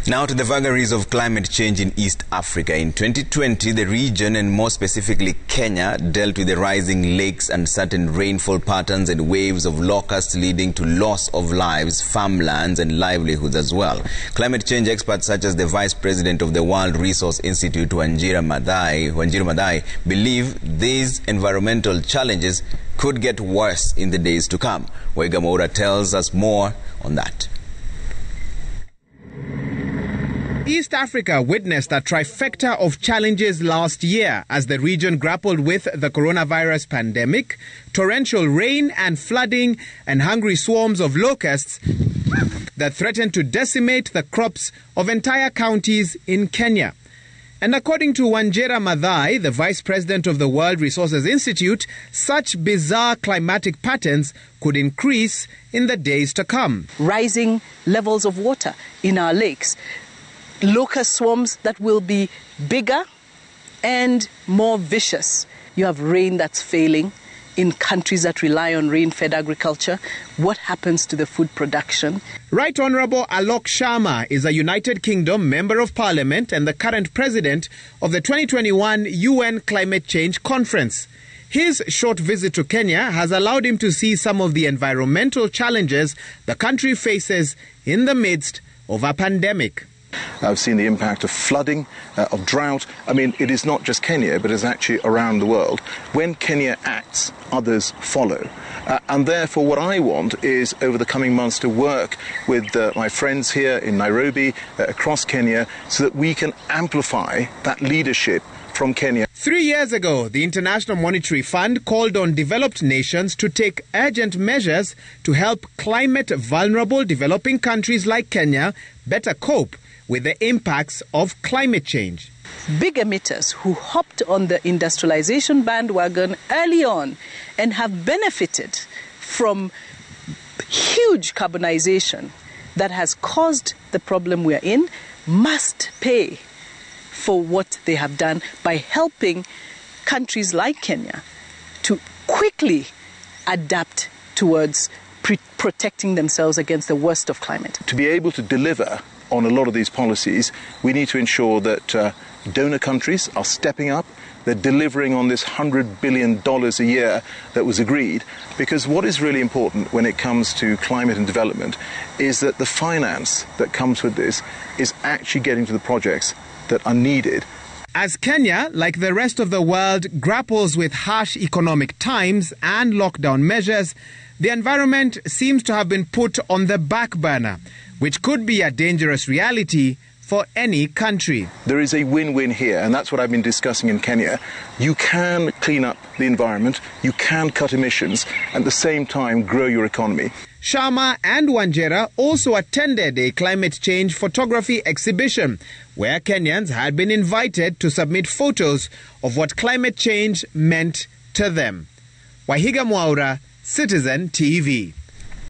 Now to the vagaries of climate change in East Africa. In 2020, the region, and more specifically Kenya, dealt with the rising lakes and certain rainfall patterns and waves of locusts leading to loss of lives, farmlands and livelihoods as well. Climate change experts such as the Vice President of the World Resource Institute, Wanjira Maathai, believe these environmental challenges could get worse in the days to come. Waiga Maura tells us more on that. East Africa witnessed a trifecta of challenges last year as the region grappled with the coronavirus pandemic, torrential rain and flooding, and hungry swarms of locusts that threatened to decimate the crops of entire counties in Kenya. And according to Wanjira Maathai, the Vice President of the World Resources Institute, such bizarre climatic patterns could increase in the days to come. Rising levels of water in our lakes, locust swarms that will be bigger and more vicious. You have rain that's failing in countries that rely on rain-fed agriculture. What happens to the food production? Right Honourable Alok Sharma is a United Kingdom Member of Parliament and the current president of the 2021 UN Climate Change Conference. His short visit to Kenya has allowed him to see some of the environmental challenges the country faces in the midst of a pandemic. I've seen the impact of flooding, of drought. I mean, it is not just Kenya, but it's actually around the world. When Kenya acts, others follow. And therefore, what I want is, over the coming months, to work with my friends here in Nairobi, across Kenya, so that we can amplify that leadership from Kenya. 3 years ago, the International Monetary Fund called on developed nations to take urgent measures to help climate-vulnerable developing countries like Kenya better cope with the impacts of climate change. Big emitters who hopped on the industrialization bandwagon early on and have benefited from huge carbonization that has caused the problem we're in must pay for what they have done by helping countries like Kenya to quickly adapt towards protecting themselves against the worst of climate. To be able to deliver on a lot of these policies, we need to ensure that donor countries are stepping up. They're delivering on this $100 billion a year that was agreed. Because what is really important when it comes to climate and development is that the finance that comes with this is actually getting to the projects that are needed. As Kenya, like the rest of the world, grapples with harsh economic times and lockdown measures, the environment seems to have been put on the back burner, which could be a dangerous reality for any country. There is a win-win here, and that's what I've been discussing in Kenya. You can clean up the environment, you can cut emissions, and at the same time grow your economy. Sharma and Wanjira also attended a climate change photography exhibition where Kenyans had been invited to submit photos of what climate change meant to them. Waiga Maura, Citizen TV.